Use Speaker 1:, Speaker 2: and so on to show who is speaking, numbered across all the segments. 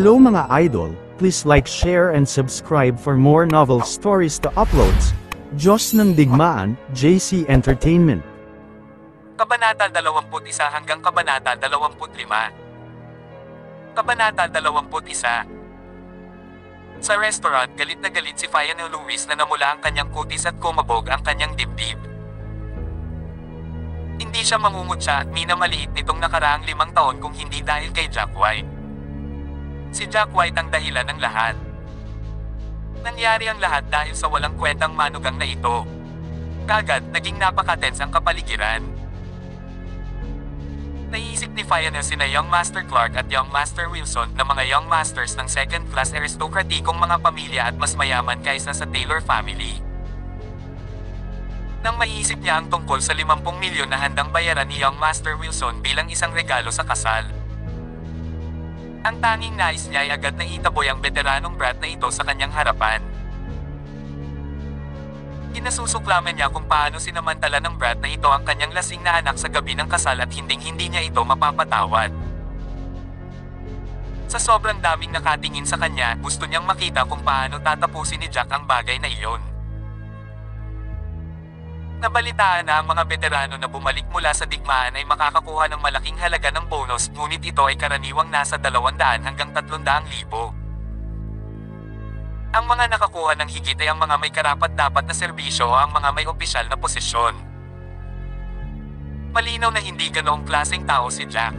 Speaker 1: Hello mga idol, please like, share and subscribe for more novel stories to uploads. Diyos ng Digmaan, JC Entertainment.
Speaker 2: Kabanata 21 hanggang Kabanata 25. Kabanata 21. Sa restaurant, galit na galit si Fiona Lewis na namula ang kanyang kutis at kumabog ang kanyang dibdib. Hindi siya mangungutya at minamaliit nitong nakaraang 5 taon kung hindi dahil kay Jack White. Si Jack White ang dahilan ng lahat. Nangyari ang lahat dahil sa walang kwentang manugang na ito. Kagad, naging napaka-tense ang kapaligiran. Naiisip ni Fiona sina Young Master Clark at Young Master Wilson na mga Young Masters ng second-class aristokratikong mga pamilya at mas mayaman kaysa sa Taylor family. Nang maiisip niya ang tungkol sa 50 milyon na handang bayaran ni Young Master Wilson bilang isang regalo sa kasal. Ang tanging nais niya ay agad na itaboy ang veteranong brat na ito sa kanyang harapan. Kinasusuklaman niya kung paano sinamantala ng brat na ito ang kanyang lasing na anak sa gabi ng kasal at hinding-hindi niya ito mapapatawad. Sa sobrang daming nakatingin sa kanya, gusto niyang makita kung paano tatapusin ni Jack ang bagay na iyon. Nabalitaan na ang mga veterano na bumalik mula sa digmaan ay makakakuha ng malaking halaga ng bonus, ngunit ito ay karaniwang nasa 200 hanggang 300,000. Ang mga nakakuha ng higit ay ang mga may karapat-dapat na serbisyo o ang mga may opisyal na posisyon. Malinaw na hindi ganoong klaseng tao si Jack.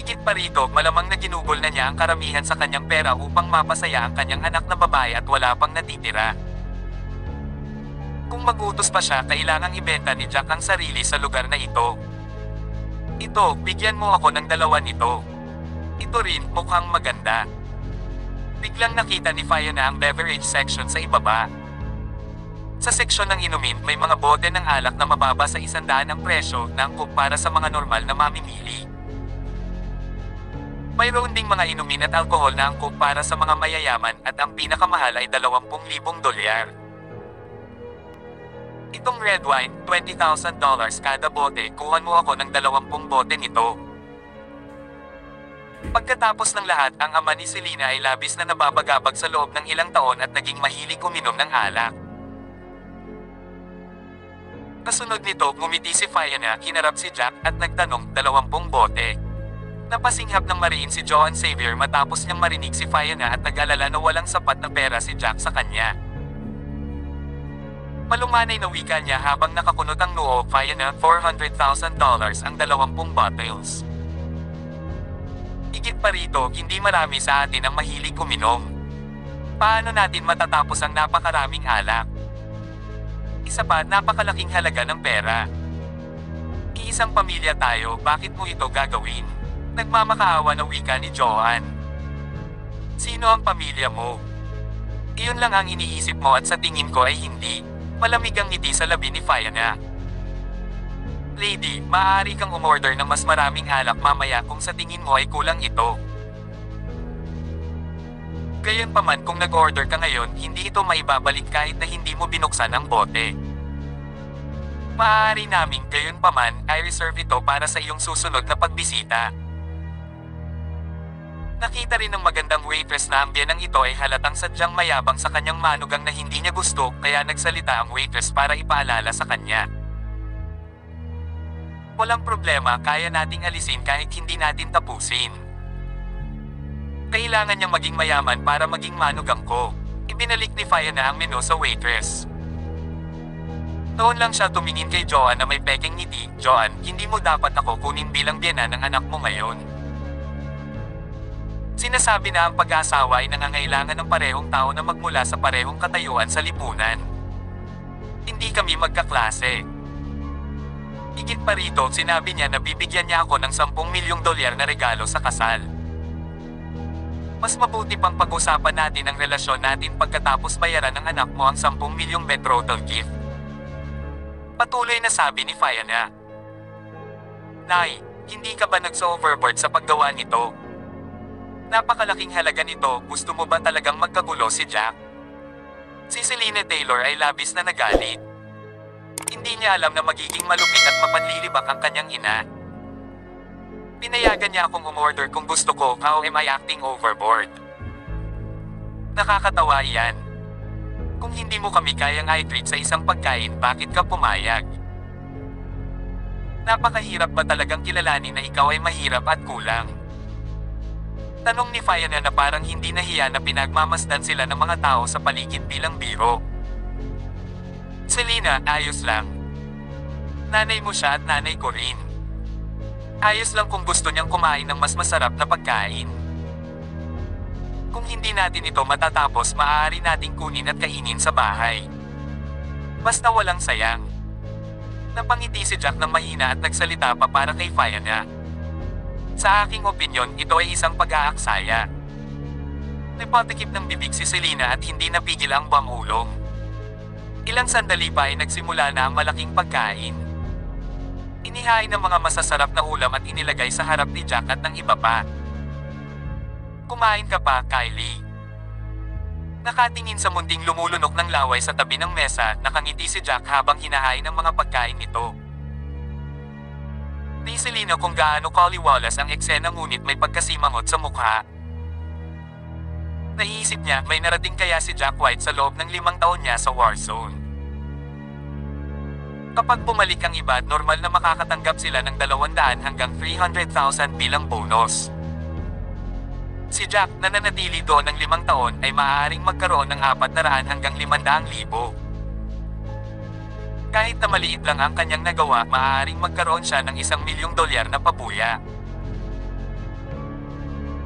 Speaker 2: Higit pa rito, malamang na ginugol na niya ang karamihan sa kanyang pera upang mapasaya ang kanyang anak na babae at wala pang natitira. Kung magutos pa siya, kailangang ibenta ni Jack ang sarili sa lugar na ito. Ito, bigyan mo ako ng 2 nito. Ito rin, mukhang maganda. Biglang nakita ni Fiona ang beverage section sa ibaba. Sa seksyon ng inumin, may mga bote ng alak na mababa sa 100 ang presyo na angkop para sa mga normal na mamimili. Mayroon ding mga inumin at alkohol na angkop para sa mga mayayaman at ang pinakamahal ay $20,000. Itong red wine, $20,000 kada bote, kuhan mo ako ng 20 bote nito. Pagkatapos ng lahat, ang ama ni Selena ay labis na nababagabag sa loob ng ilang taon at naging mahilig uminom ng alak. Kasunod nito, ngumiti si Fiona, kinarap si Jack at nagtanong, 20 bote. Napasinghap ng mariin si Joan Xavier matapos niyang marinig si Fiona at nag-alala na walang sapat na pera si Jack sa kanya. Malumanay na wika niya habang nakakunot ang noo, Fiona, $400,000 ang 20 bottles. Higit pa rito, hindi marami sa atin ang mahilig uminom. Paano natin matatapos ang napakaraming alak? Isa pa, napakalaking halaga ng pera. Iisang pamilya tayo, bakit mo ito gagawin? Nagmamakaawa na wika ni Joan. Sino ang pamilya mo? Iyon lang ang iniisip mo at sa tingin ko ay hindi. Malamig ang ngiti sa labi ni Fiona. Lady, maaari kang umorder ng mas maraming alak mamaya kung sa tingin mo ay kulang ito. Gayunpaman kung nag-order ka ngayon, hindi ito maibabalik kahit na hindi mo binuksan ang bote. Maaari naming gayunpaman ay reserve ito para sa iyong susunod na pagbisita. Nakita rin ng magandang waitress na ang biyanang ito ay halatang sadyang mayabang sa kanyang manugang na hindi niya gusto, kaya nagsalita ang waitress para ipaalala sa kanya. Walang problema, kaya nating alisin kahit hindi natin tapusin. Kailangan niyang maging mayaman para maging manugang ko. Ibinalik ni Fiona ang menu sa waitress. Noon lang siya tumingin kay Joan na may pekeng ngiti. Joan, hindi mo dapat ako kunin bilang biyanan ng anak mo ngayon. Sinasabi na ang pag-aasawa ay nangangailangan ng parehong tao na magmula sa parehong katayuan sa lipunan. Hindi kami magkaklase. Higit pa rito, sinabi niya na bibigyan niya ako ng $10 milyong na regalo sa kasal. Mas mabuti pang pag-usapan natin ang relasyon natin pagkatapos bayaran ng anak mo ang $10 milyong betrothal gift. Patuloy na sabi ni Fiona. Nay, hindi ka ba nagso-overboard sa paggawa nito? Napakalaking halaga nito, gusto mo ba talagang magkagulo si Jack? Si Selena Taylor ay labis na nagalit. Hindi niya alam na magiging malupit at mapanlilibak ang kanyang ina. Pinayagan niya akong umorder kung gusto ko. How am I acting overboard? Nakakatawa yan. Kung hindi mo kami kayang i-treat sa isang pagkain, bakit ka pumayag? Napakahirap ba talagang kilalanin na ikaw ay mahirap at kulang? Tanong ni Fiona na parang hindi nahiya na pinagmamasdan sila ng mga tao sa paligid bilang biro. Selena, ayos lang. Nanay mo siya at nanay ko rin. Ayos lang kung gusto niyang kumain ng mas masarap na pagkain. Kung hindi natin ito matatapos, maaari nating kunin at kainin sa bahay. Basta walang sayang. Napangiti si Jack ng mahina at nagsalita pa para kay Fiona. Sa aking opinyon, ito ay isang pag-aaksaya. Napatikip ng bibig si Selena at hindi napigil ang bamulong. Ilang sandali pa ay nagsimula na ang malaking pagkain. Inihain ng mga masasarap na ulam at inilagay sa harap ni Jack at ng iba pa. Kumain ka pa, Kylie. Nakatingin sa munting lumulunok ng laway sa tabi ng mesa, nakangiti si Jack habang hinahain ang mga pagkain nito. Ni Selena kung gaano kaliwalas ang eksena ngunit may pagkasimangot sa mukha. Naiisip niya may narating kaya si Jack White sa loob ng 5 taon niya sa Warzone. Kapag bumalik ang iba, normal na makakatanggap sila ng 200 hanggang 300,000 bilang bonus. Si Jack, na nananatili doon ng 5 taon, ay maaaring magkaroon ng 400 hanggang 500,000. Kahit na maliit lang ang kanyang nagawa, maaaring magkaroon siya ng $1,000,000 na pabuya.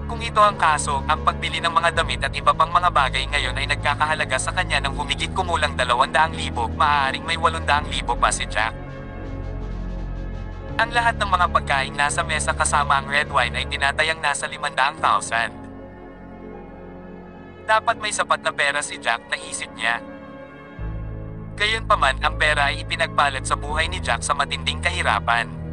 Speaker 2: Kung ito ang kaso, ang pagbili ng mga damit at iba pang mga bagay ngayon ay nagkakahalaga sa kanya ng humigit kumulang 200,000, maaaring may 800,000 pa si Jack. Ang lahat ng mga pagkain nasa mesa kasama ang red wine ay tinatayang nasa 500,000. Dapat may sapat na pera si Jack, naisip niya. Gayunpaman, ang pera ay ipinagpalit sa buhay ni Jack sa matinding kahirapan.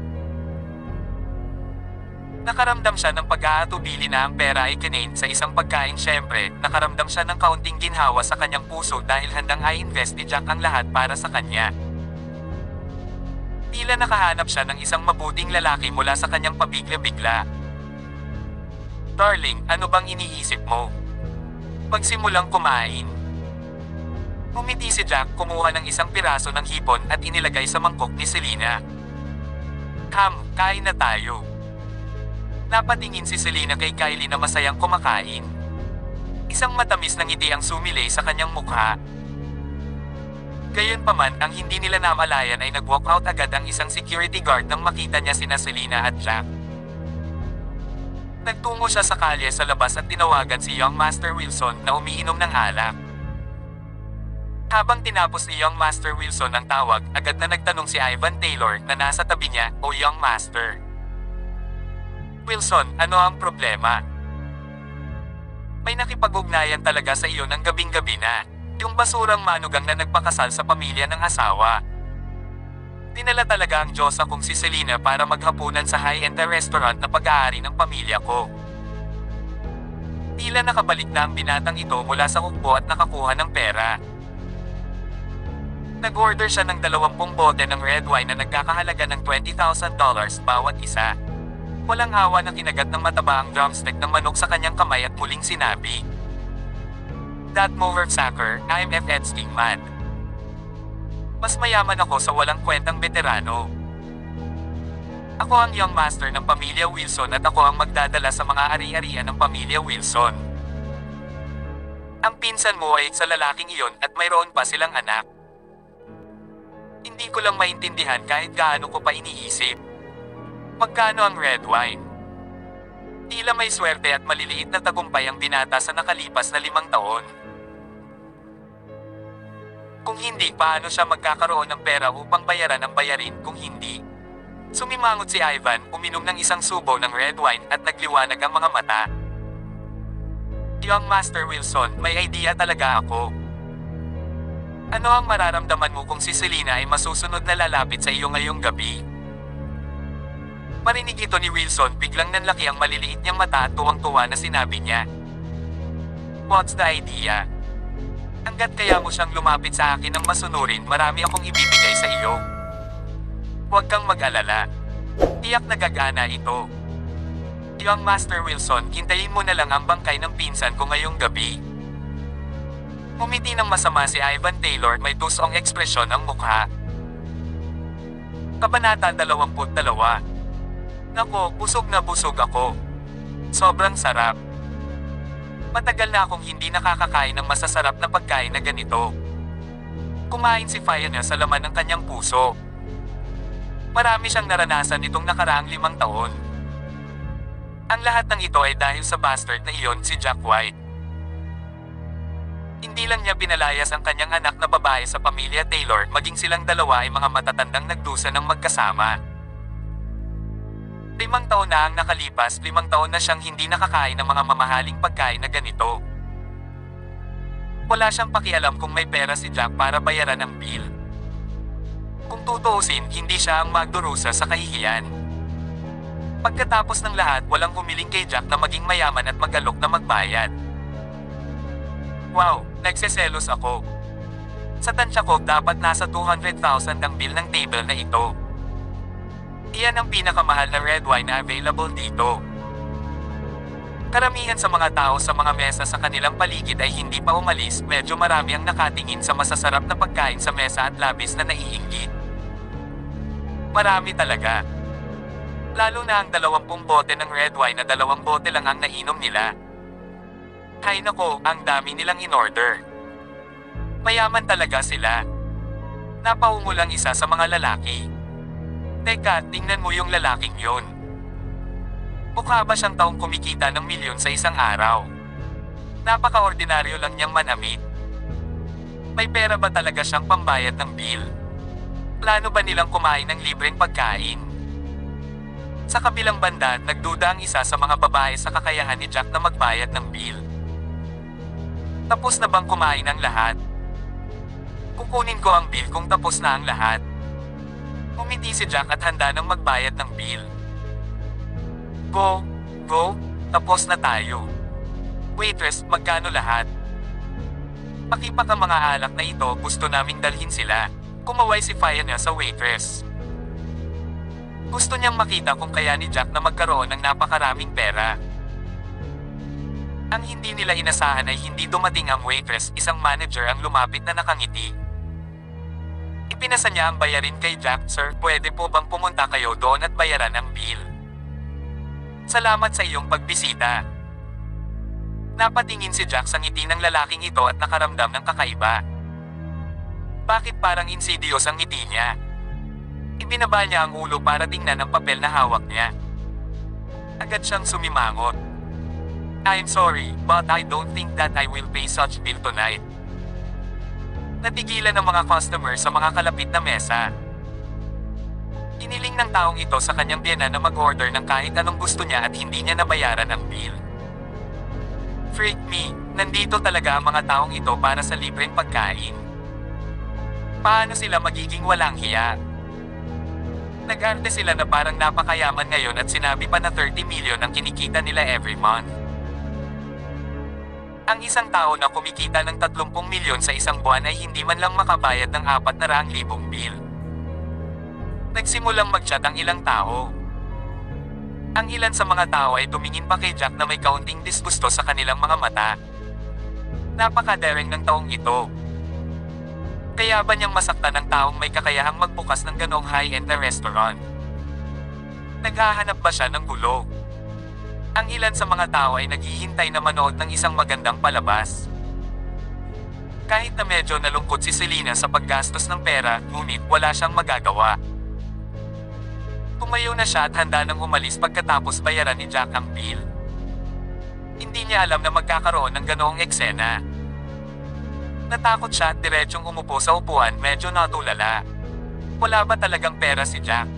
Speaker 2: Nakaramdam siya ng pag-aatubili na ang pera ay kinain sa isang pagkain. Syempre, nakaramdam siya ng kaunting ginhawa sa kanyang puso dahil handang i-invest ni Jack ang lahat para sa kanya. Tila nakahanap siya ng isang mabuting lalaki mula sa kanyang pabigla-bigla. Darling, ano bang iniisip mo? Pagsimulang kumain. Humiti si Jack, kumuha ng isang piraso ng hipon at inilagay sa mangkok ni Selena. Come, kain na tayo. Napatingin si Selena kay Kylie na masayang kumakain. Isang matamis na ngiti ang sumilay sa kanyang mukha. Gayunpaman, ang hindi nila namalayan ay nag-walk out agad ang isang security guard nang makita niya sina Selena at Jack. Nagtungo siya sa kalye sa labas at tinawagan si Young Master Wilson na umiinom ng alak. Habang tinapos ni Young Master Wilson ang tawag, agad na nagtanong si Ivan Taylor na nasa tabi niya, "O Young Master Wilson, ano ang problema? May nakipag-ugnayan talaga sa iyo ng gabing-gabi na. Yung basurang manugang na nagpakasal sa pamilya ng asawa. Dinala talaga ang Diyosa kong si Selena para maghapunan sa high-end na restaurant na pag-aari ng pamilya ko. Tila nakabalik na ang binatang ito mula sa ukbo at nakakuha ng pera. Nag-order siya ng 20 bote ng red wine na nagkakahalaga ng $20,000 bawat isa. Walang awa na kinagat ng mataba ang drumstick ng manok sa kanyang kamay at muling sinabi, "That motherfucker, I'm f***ing mad. Mas mayaman ako sa walang kwentang veterano. Ako ang young master ng pamilya Wilson at ako ang magdadala sa mga ari-arian ng pamilya Wilson. Ang pinsan mo ay sa lalaking iyon at mayroon pa silang anak. Hindi ko lang maintindihan kahit gaano ko pa iniisip. Magkano ang red wine?" Tila may swerte at maliliit na tagumpay ang binata sa nakalipas na 5 taon. Kung hindi, paano siya magkakaroon ng pera upang bayaran ang bayarin kung hindi? Sumimangot si Ivan, uminom ng isang subo ng red wine at nagliwanag ang mga mata. "Young Master Wilson, may idea talaga ako. Ano ang mararamdaman mo kung si Selena ay masusunod na lalapit sa iyo ngayong gabi?" Marinig ito ni Wilson, biglang nanlaki ang maliliit niyang mata at tuwang-tuwa na sinabi niya, "What's the idea? Hanggat kaya mo siyang lumapit sa akin ng masunurin, marami akong ibibigay sa iyo. Huwag kang mag-alala. Tiyak na gagana ito. Young Master Wilson, hintayin mo na lang ang bangkay ng pinsan ko ngayong gabi. Ngumiti ng masama si Ivan Taylor, may tusong ekspresyon ang mukha. Kabanata 22. Nako, busog na busog ako. Sobrang sarap. Matagal na akong hindi nakakakain ng masasarap na pagkain na ganito. Kumain si Fiona sa laman ng kanyang puso. Marami siyang naranasan nitong nakaraang 5 taon. Ang lahat ng ito ay dahil sa bastard na iyon, si Jack White. Hindi lang niya pinalayas ang kanyang anak na babae sa pamilya Taylor, maging silang dalawa ay mga matatandang nagdusa ng magkasama. 5 taon na ang nakalipas, 5 taon na siyang hindi nakakain ng mga mamahaling pagkain na ganito. Wala siyang pakialam kung may pera si Jack para bayaran ang bill. Kung tutuusin, hindi siya ang magdurusa sa kahihiyan. Pagkatapos ng lahat, walang humiling kay Jack na maging mayaman at mag-alok na magbayad. Wow, nagseselos ako. Sa tansya ko, dapat nasa 200,000 ang bill ng table na ito. Iyan ang pinakamahal na red wine na available dito. Karamihan sa mga tao sa mga mesa sa kanilang paligid ay hindi pa umalis, medyo marami ang nakatingin sa masasarap na pagkain sa mesa at labis na naiinggit. Marami talaga. Lalo na ang 20 bote ng red wine na 2 bote lang ang nainom nila. Hay nako, ang dami nilang in-order. Mayaman talaga sila. Napaungulang isa sa mga lalaki. Teka, tingnan mo yung lalaking yon. Mukha ba siyang taong kumikita ng milyon sa isang araw? Napaka-ordinaryo lang niyang manamit. May pera ba talaga siyang pambayad ng bill? Plano ba nilang kumain ng libreng pagkain? Sa kabilang banda, nagduda ang isa sa mga babae sa kakayahan ni Jack na magbayad ng bill. Tapos na bang kumain ang lahat? Kukunin ko ang bill kung tapos na ang lahat. Umiti si Jack at handa nang magbayad ng bill. Go, tapos na tayo. Waitress, magkano lahat? Pakipak ang mga alak na ito, gusto naming dalhin sila. Kumaway si Fiona sa waitress. Gusto niyang makita kung kaya ni Jack na magkaroon ng napakaraming pera. Ang hindi nila inasahan ay hindi dumating ang waitress, isang manager ang lumapit na nakangiti. Ipinasa niya ang bayarin kay Jack. Sir, pwede po bang pumunta kayo doon at bayaran ang bill? Salamat sa iyong pagbisita. Napatingin si Jack sa ngiti ng lalaking ito at nakaramdam ng kakaiba. Bakit parang insidious ang ngiti niya? Ibinaba niya ang ulo para tingnan ang papel na hawak niya. Agad siyang sumimangot. I'm sorry, but I don't think that I will pay such bill tonight. Natigilan ang mga customer sa mga kalapit na mesa. Iniling ng taong ito sa kanyang biyenan na mag-order ng kahit anong gusto niya at hindi niya nabayaran ang bill. Freak me, nandito talaga ang mga taong ito para sa libreng pagkain. Paano sila magiging walang hiya? Nag-arte sila na parang napakayaman ngayon at sinabi pa na 30 million ang kinikita nila every month. Ang isang tao na kumikita ng 30 milyon sa isang buwan ay hindi man lang makabayad ng 400,000 bill. Nagsimulang mag-chat ang ilang tao. Ang ilan sa mga tao ay tumingin pa kay Jack na may kaunting disgusto sa kanilang mga mata. Napaka-daring ng taong ito. Kaya ba niyang masaktan ng taong may kakayahang magbukas ng ganong high-end na restaurant? Naghahanap ba siya ng gulo? Ang ilan sa mga tao ay naghihintay na manood ng isang magandang palabas. Kahit na medyo nalungkot si Selena sa paggastos ng pera, ngunit wala siyang magagawa. Tumayo na siya at handa nang umalis pagkatapos bayaran ni Jack ang bill. Hindi niya alam na magkakaroon ng ganoong eksena. Natakot siya at diretsyong umupo sa upuan, medyo natulala. Wala ba talagang pera si Jack?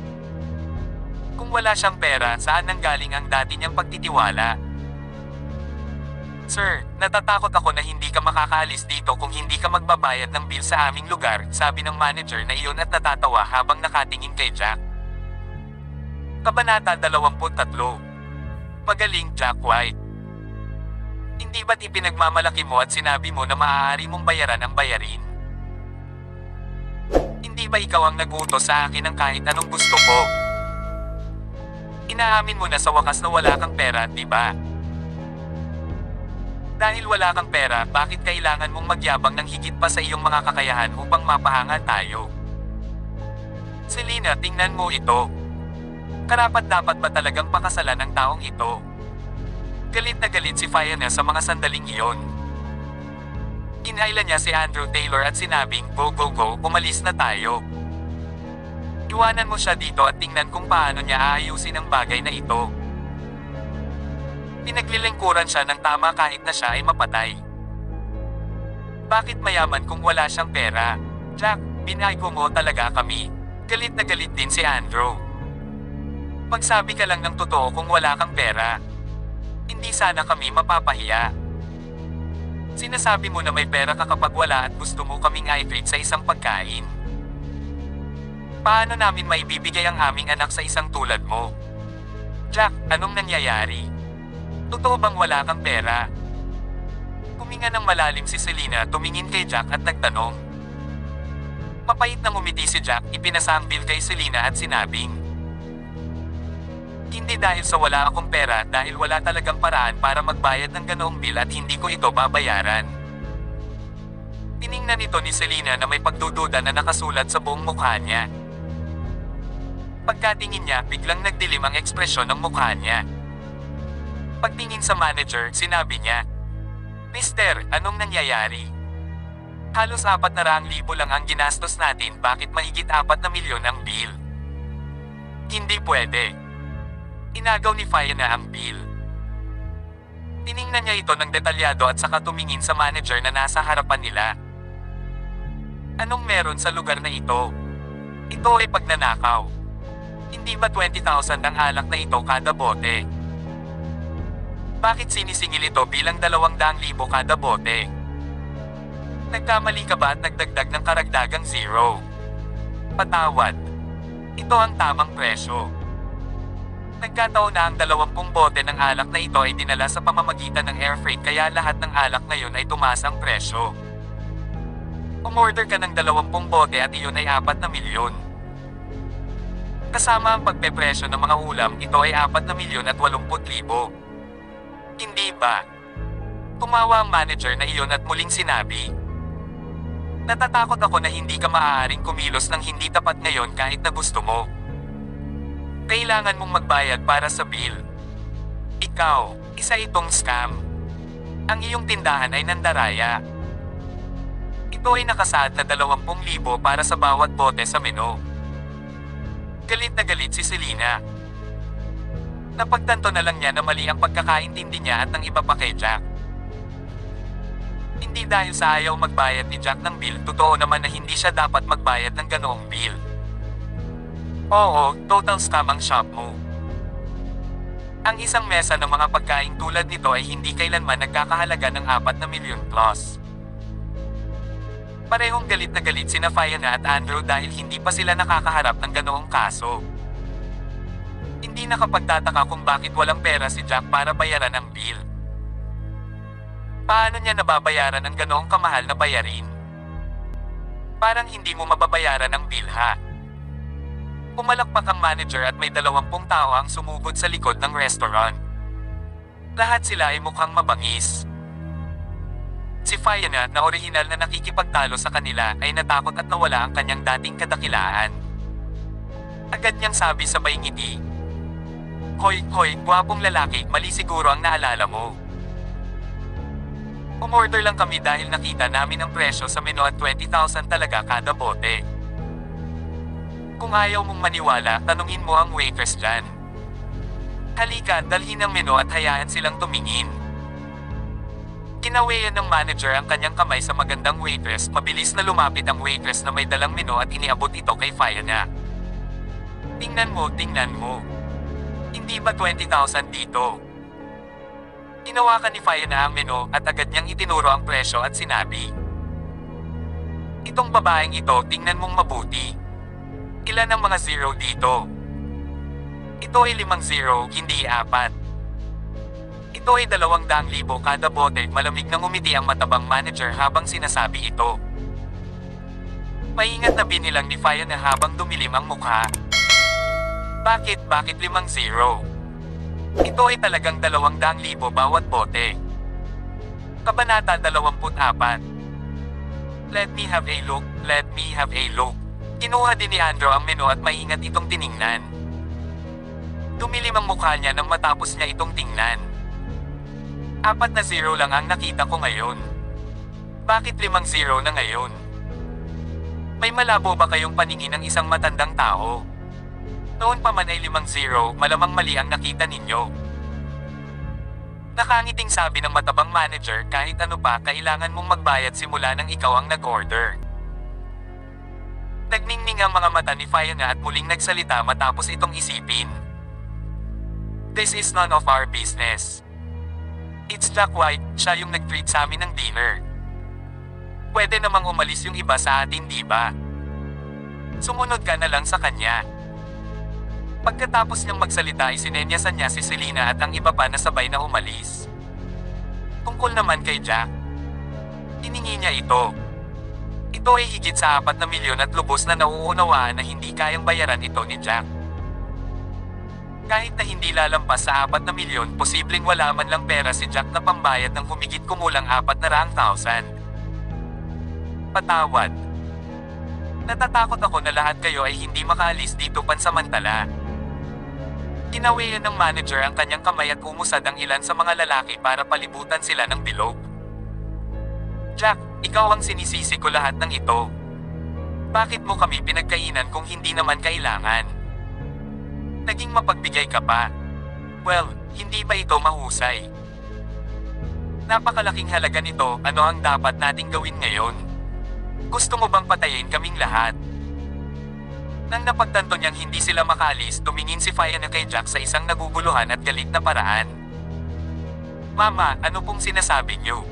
Speaker 2: Kung wala siyang pera, saan nanggaling ang dati niyang pagtitiwala? Sir, natatakot ako na hindi ka makakaalis dito kung hindi ka magbabayad ng bill sa aming lugar, sabi ng manager na iyon at natatawa habang nakatingin kay Jack. Kabanata 23. Magaling, Jack White. Hindi ba't ipinagmamalaki mo at sinabi mo na maaari mong bayaran ang bayarin? Hindi ba ikaw ang nag-utos sa akin ng kahit anong gusto ko? Inaamin mo na sa wakas na wala kang pera, di ba? Dahil wala kang pera, bakit kailangan mong magyabang ng higit pa sa iyong mga kakayahan upang mapahanga tayo? Selena, tingnan mo ito. Karapat-dapat ba talagang pakasalan ng taong ito? Galit na galit si Fiona sa mga sandaling iyon. Kinailan niya si Andrew Taylor at sinabing, "Go go go, umalis na tayo." Iwanan mo siya dito at tingnan kung paano niya aayusin ang bagay na ito. Pinaglilingkuran siya ng tama kahit na siya ay mapatay. Bakit mayaman kung wala siyang pera? Jack, binago mo talaga kami. Galit na galit din si Andrew. Magsabi ka lang ng totoo kung wala kang pera. Hindi sana kami mapapahiya. Sinasabi mo na may pera ka kapag wala at gusto mo kaming i-treat sa isang pagkain. Paano namin maibibigay ang aming anak sa isang tulad mo? Jack, anong nangyayari? Totoo bang wala kang pera? Huminga ng malalim si Selena, tumingin kay Jack at nagtanong. Mapait na ngumiti si Jack, ipinasa ang bill kay Selena at sinabing, "Hindi dahil sa wala akong pera, dahil wala talagang paraan para magbayad ng ganoong bill at hindi ko ito babayaran." Tiningnan ito ni Selena na may pagdududa na nakasulat sa buong mukha niya. Pagkatingin niya, biglang nagdilim ang ekspresyon ng mukha niya. Pagtingin sa manager, sinabi niya, "Mister, anong nangyayari? Halos 400,000 lang ang ginastos natin, bakit mahigit 4 na milyon ang bill?" Hindi pwede. Inagaw ni Fiona ang bill. Tiningnan niya ito ng detalyado at saka tumingin sa manager na nasa harapan nila. Anong meron sa lugar na ito? Ito ay pagnanakaw. Hindi ba 20,000 ang alak na ito kada bote? Bakit sinisingil ito bilang 200,000 kada bote? Nagkamali ka ba at nagdagdag ng karagdagang 0? Patawad. Ito ang tamang presyo. Nagkataon na ang 20 bote ng alak na ito ay dinala sa pamamagitan ng air freight kaya lahat ng alak ngayon ay tumaas ang presyo. Umorder ka ng 20 bote at iyon ay 4 na milyon. Kasama ang pagpepresyo ng mga ulam, ito ay 4 na milyon at 80,000. Hindi ba? Tumawa ang manager na iyon at muling sinabi, "Natatakot ako na hindi ka maaaring kumilos ng hindi tapat ngayon kahit na gusto mo. Kailangan mong magbayad para sa bill. Ikaw, isa itong scam. Ang iyong tindahan ay nandaraya. Ito ay nakasaad na 20,000 para sa bawat bote sa menu." Galit na galit si Selena. Napagtanto na lang niya na mali ang pagkakaintindi niya at ng iba pa kay Jack. Hindi dahil sa ayaw magbayad ni Jack ng bill, totoo naman na hindi siya dapat magbayad ng ganoong bill. Oo, total scam ang shop mo. Ang isang mesa ng mga pagkain tulad nito ay hindi kailanman nagkakahalaga ng 4 na milyon plus. Parehong galit na galit sina Fiona at Andrew dahil hindi pa sila nakakaharap ng ganoong kaso. Hindi nakapagtataka kung bakit walang pera si Jack para bayaran ang bill. Paano niya nababayaran ang ganoong kamahal na bayarin? Parang hindi mo mababayaran ang bill, ha? Pumalakpak ang manager at may 20 tao ang sumugod sa likod ng restaurant. Lahat sila ay mukhang mabangis. Si Fiona, na orihinal na nakikipagtalo sa kanila, ay natakot at nawala ang kanyang dating kadakilaan. Agad niyang sabi sabay ngiti, Hoy, gwapong lalaki, mali siguro ang naalala mo. Umorder lang kami dahil nakita namin ang presyo sa menu at 20,000 talaga kada bote. Kung ayaw mong maniwala, tanungin mo ang waitress dyan. Halika, dalhin ang menu at hayaan silang tumingin. Kinawayan ng manager ang kanyang kamay sa magandang waitress, mabilis na lumapit ang waitress na may dalang menu at iniabot ito kay Fiona. Tingnan mo. Hindi ba 20,000 dito? Hinawakan ni Fiona ang menu at agad niyang itinuro ang presyo at sinabi, "Itong babaeng ito, tingnan mong mabuti. Ilan ang mga zero dito? Ito ay 5 zero, hindi 4. Ito ay 200,000 kada bote." Malamig na ngumiti ang matabang manager habang sinasabi ito. Maingat na binilang ni Fiona habang dumilim ang mukha. Bakit 5 zero? Ito ay talagang 200,000 bawat bote. Kabanata 24. Let me have a look, let me have a look. Kinuha din ni Andrew ang menu at maingat itong tiningnan. Dumilim ang mukha niya nang matapos niya itong tingnan. 4 na 0 lang ang nakita ko ngayon. Bakit 5 0 na ngayon? May malabo ba kayong paningin ng isang matandang tao? Noon pa man ay 5-0, malamang mali ang nakita ninyo. Nakangiting sabi ng matabang manager, kahit ano pa kailangan mong magbayad simula nang ikaw ang nag-order. Nagningning ang mga mata ni Fiona at muling nagsalita matapos itong isipin. This is none of our business. It's Jack White, siya yung nag-treat sa amin ng dinner. Pwede namang umalis yung iba sa atin, di ba? Sumunod ka na lang sa kanya. Pagkatapos niyang magsalita ay sinenyasan niya si Selena at ang iba pa na sabay na umalis. Tungkol naman kay Jack, hiningi niya ito. Ito ay higit sa 4 na milyon at lubos na nauunawaan na hindi kayang bayaran ito ni Jack. Kahit na hindi lalampas sa 4 na milyon, posibleng wala man lang pera si Jack na pambayad ng humigit kumulang 400,000. Patawad. Natatakot ako na lahat kayo ay hindi makaalis dito pansamantala. Tinawian ng manager ang kanyang kamay at umusad ang ilan sa mga lalaki para palibutan sila ng bilog. Jack, ikaw ang sinisisi ko lahat ng ito. Bakit mo kami pinagkainan kung hindi naman kailangan? Naging mapagbigay ka pa. Well, hindi ba ito mahusay? Napakalaking halaga nito, ano ang dapat nating gawin ngayon? Gusto mo bang patayin kaming lahat? Nang napagtanto niyang hindi sila makalis, tumingin si Fiona kay Jack sa isang naguguluhan at galit na paraan. Mama, ano pong sinasabi niyo?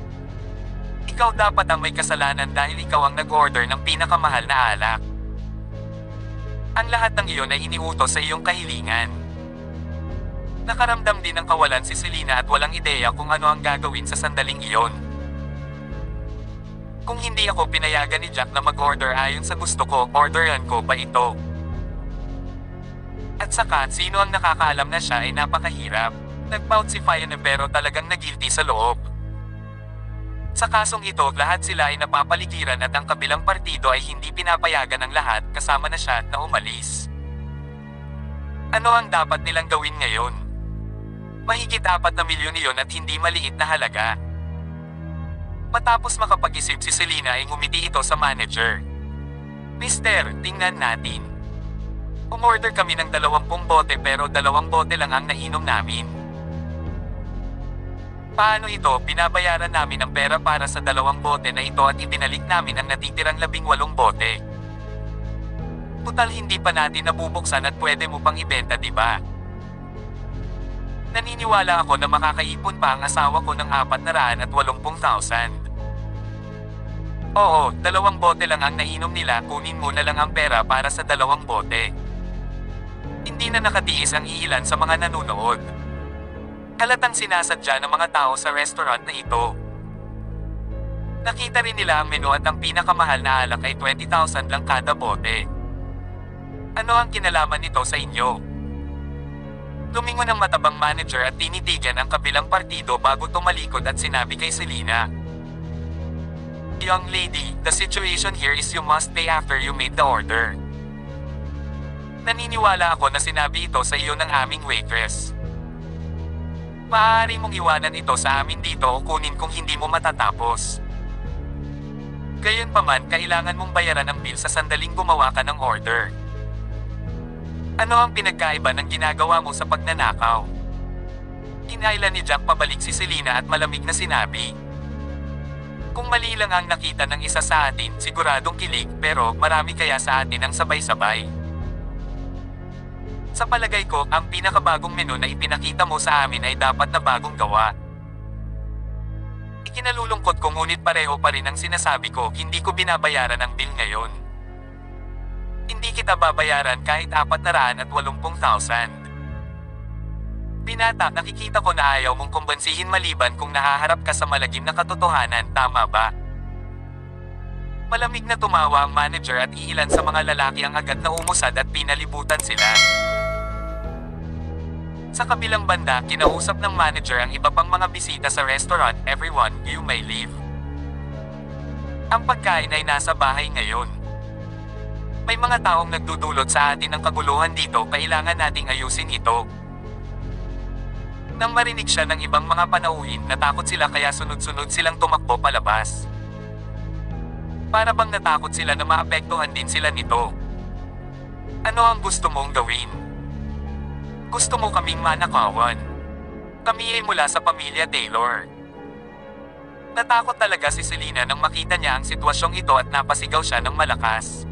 Speaker 2: Ikaw dapat ang may kasalanan dahil ikaw ang nag-order ng pinakamahal na alak. Ang lahat ng iyon ay iniutos sa iyong kahilingan. Nakaramdam din ng kawalan si Selena at walang ideya kung ano ang gagawin sa sandaling iyon. Kung hindi ako pinayagan ni Jack na mag-order ayon sa gusto ko, orderan ko pa ito. At saka, sino ang nakakaalam na siya ay napakahirap? Nag-pout si Fiona pero talagang nagilty sa loob. Sa kasong ito, lahat sila ay napapaligiran at ang kabilang partido ay hindi pinapayagan ng lahat, kasama na siya, na umalis. Ano ang dapat nilang gawin ngayon? Mahigit 4 na milyon iyon at hindi maliit na halaga. Matapos makapag-isip si Selena ay ngumiti ito sa manager. Mister, tingnan natin. Umorder kami ng 20 bote pero 2 bote lang ang nainom namin. Paano ito? Binabayaran namin ang pera para sa 2 bote na ito at ibinalik namin ang natitirang 18 bote. Total hindi pa natin nabubuksan at pwede mo pang ibenta, di ba? Naniniwala ako na makakaipon pa ang asawa ko ng 480,000. Oo, 2 bote lang ang nainom nila, kunin mo na lang ang pera para sa 2 bote. Hindi na nakatiis ang iilan sa mga nanunood. Halatang sinasadya ng mga tao sa restaurant na ito. Nakita rin nila ang menu at ang pinakamahal na alak ay 20,000 lang kada bote. Ano ang kinalaman nito sa inyo? Lumingon ang matabang manager at tinitigan ang kabilang partido bago tumalikod at sinabi kay Selena. Young lady, the situation here is you must pay after you made the order. Naniniwala ako na sinabi ito sa iyo ng aming waitress. Maaari mong iwanan ito sa amin dito o kunin kung hindi mo matatapos. Gayunpaman, kailangan mong bayaran ang bill sa sandaling gumawa ka ng order. Ano ang pinagkaiba ng ginagawa mo sa pagnanakaw? Inailan ni Jack pabalik si Selena at malamig na sinabi. Kung mali lang ang nakita ng isa sa atin, siguradong kilig, pero marami kaya sa atin ang sabay-sabay. Sa palagay ko, ang pinakabagong menu na ipinakita mo sa amin ay dapat na bagong gawa. Ikinalulungkot ko ngunit pareho pa rin ang sinasabi ko, hindi ko binabayaran ang bill ngayon. Hindi kita babayaran kahit 480,000. Binata, nakikita ko na ayaw mong kumbansihin maliban kung nahaharap ka sa malagim na katotohanan, tama ba? Malamig na tumawa ang manager at iilan sa mga lalaki ang agad na umusad at pinalibutan sila. Sa kabilang banda, kinausap ng manager ang iba pang mga bisita sa restaurant. Everyone, you may leave. Ang pagkain ay nasa bahay ngayon. May mga taong nagdudulot sa atin ng kaguluhan dito, kailangan nating ayusin ito. Nang marinig siya ng ibang mga panauhin, natakot sila kaya sunod-sunod silang tumakbo palabas. Para bang natakot sila na maapektuhan din sila nito. Ano ang gusto mong gawin? Gusto mo kaming manakawan? Kami ay mula sa pamilya Taylor. Natakot talaga si Selena nang makita niya ang sitwasyong ito at napasigaw siya ng malakas.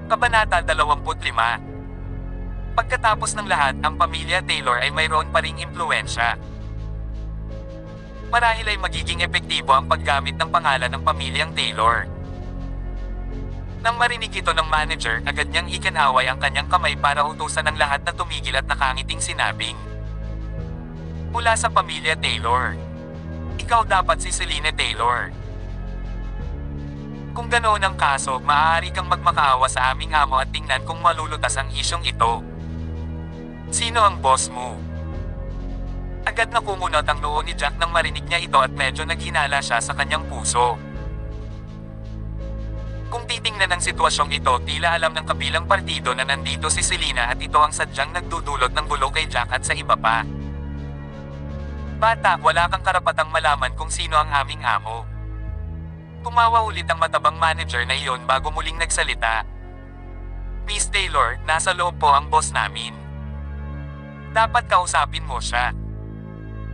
Speaker 2: Kabanata 25. Pagkatapos ng lahat, ang pamilya Taylor ay mayroon pa ring impluwensya. Marahil ay magiging epektibo ang paggamit ng pangalan ng pamilyang Taylor. Nang marinig ito ng manager, agad niyang ikinaway ang kanyang kamay para utusan ng lahat na tumigil at nakangiting sinabing, "Mula sa pamilya Taylor, ikaw dapat si Selena Taylor. Kung ganoon ang kaso, maaari kang magmakaawa sa aming amo at tingnan kung malulutas ang isyong ito. Sino ang boss mo?" Agad na kumunot ang noo ni Jack nang marinig niya ito at medyo naghinala siya sa kanyang puso. Kung titingnan ang sitwasyong ito, tila alam ng kabilang partido na nandito si Selena at ito ang sadyang nagdudulot ng gulo kay Jack at sa iba pa. "Bata, wala kang karapatang malaman kung sino ang aming amo." Tumawa ulit ang matabang manager na iyon bago muling nagsalita. "Miss Taylor, nasa loob po ang boss namin. Dapat kausapin mo siya.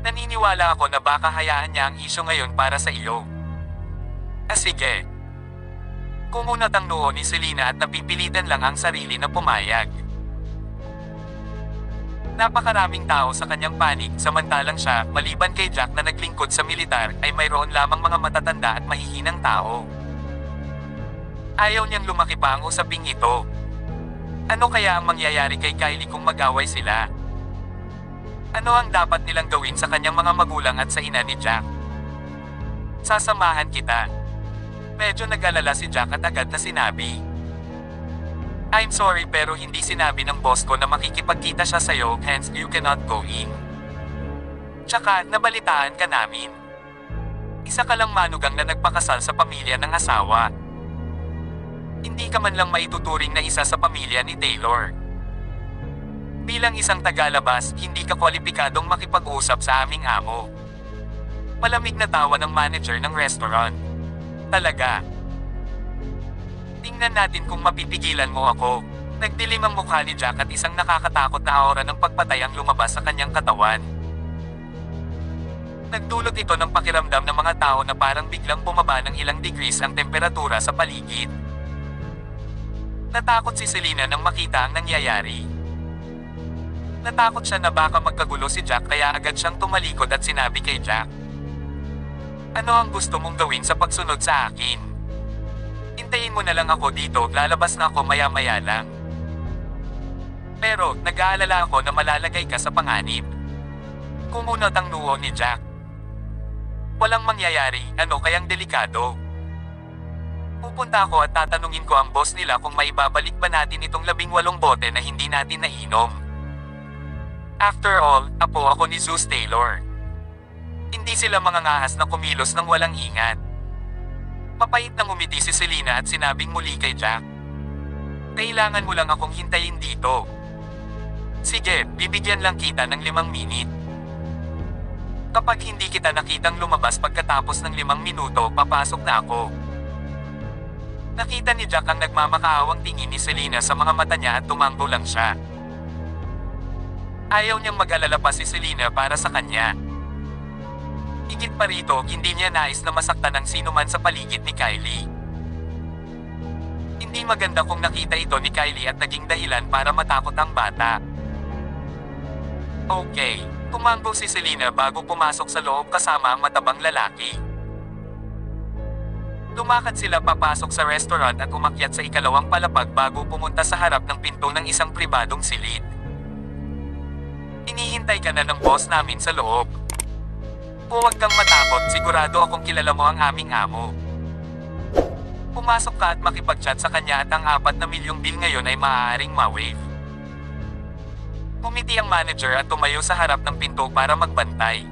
Speaker 2: Naniniwala ako na baka hayaan niya ang isyu ngayon para sa iyo." Sige." Kumunot ang noo ni Selena at napipilitan lang ang sarili na pumayag. Napakaraming tao sa kanyang panig, samantalang siya, maliban kay Jack na naglingkod sa militar, ay mayroon lamang mga matatanda at mahihinang tao. Ayaw niyang lumaki pa ang usaping ito. Ano kaya ang mangyayari kay Kylie kung mag-away sila? Ano ang dapat nilang gawin sa kanyang mga magulang at sa ina ni Jack? "Sasamahan kita." Medyo nag-alala si Jack at agad na sinabi, "I'm sorry pero hindi sinabi ng boss ko na makikipagkita siya sa'yo, hence you cannot go in. Tsaka, nabalitaan ka namin. Isa ka lang manugang na nagpakasal sa pamilya ng asawa. Hindi ka man lang maituturing na isa sa pamilya ni Taylor. Bilang isang tagalabas, hindi ka kwalipikadong makipag-usap sa aming amo." Malamig na tawa ng manager ng restaurant. "Talaga? Tingnan natin kung mapipigilan mo ako." Nagdilim ang mukha ni Jack at isang nakakatakot na aura ng pagpatay ang lumabas sa kanyang katawan. Nagdulot ito ng pakiramdam ng mga tao na parang biglang bumaba ng ilang degrees ang temperatura sa paligid. Natakot si Selena nang makita ang nangyayari. Natakot siya na baka magkagulo si Jack kaya agad siyang tumalikod at sinabi kay Jack, "Ano ang gusto mong gawin sa pagsunod sa akin? Hintayin mo na lang ako dito, lalabas na ako maya-maya lang." Pero, nag-aalala ako na malalagay ka sa panganib. Kumunot ang noo ni Jack. "Walang mangyayari, ano kayang delikado? Pupunta ako at tatanungin ko ang boss nila kung maibabalik ba natin itong 18 bote na hindi natin nainom. After all, apo ako ni Zeus Taylor. Hindi sila mga ngahas na kumilos ng walang ingat." Papait na ngumiti si Selena at sinabing muli kay Jack, "Kailangan mo lang akong hintayin dito. Sige, bibigyan lang kita ng 5 minit. Kapag hindi kita nakitang lumabas pagkatapos ng 5 minuto, papasok na ako." Nakita ni Jack ang nagmamakaawang tingin ni Selena sa mga mata niya at tumanggo lang siya. Ayaw niyang mag-alala pa si Selena para sa kanya. Higit pa rito, hindi niya nais na masaktan ng sino man sa paligid ni Kylie. Hindi maganda kung nakita ito ni Kylie at naging dahilan para matakot ang bata. Okay, tumanggo si Selena bago pumasok sa loob kasama ang matabang lalaki. Lumakad sila papasok sa restaurant at umakyat sa ikalawang palapag bago pumunta sa harap ng pinto ng isang pribadong silid. "Inihintay ka na ng boss namin sa loob. Huwag kang matakot, sigurado akong kilala mo ang aming amo. Pumasok ka at makipag-chat sa kanya at ang 4 na milyong bill ngayon ay maaaring ma-waive." Umiti ang manager at tumayo sa harap ng pinto para magbantay.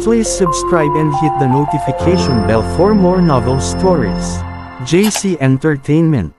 Speaker 1: Please subscribe and hit the notification bell for more novel stories. JC Entertainment.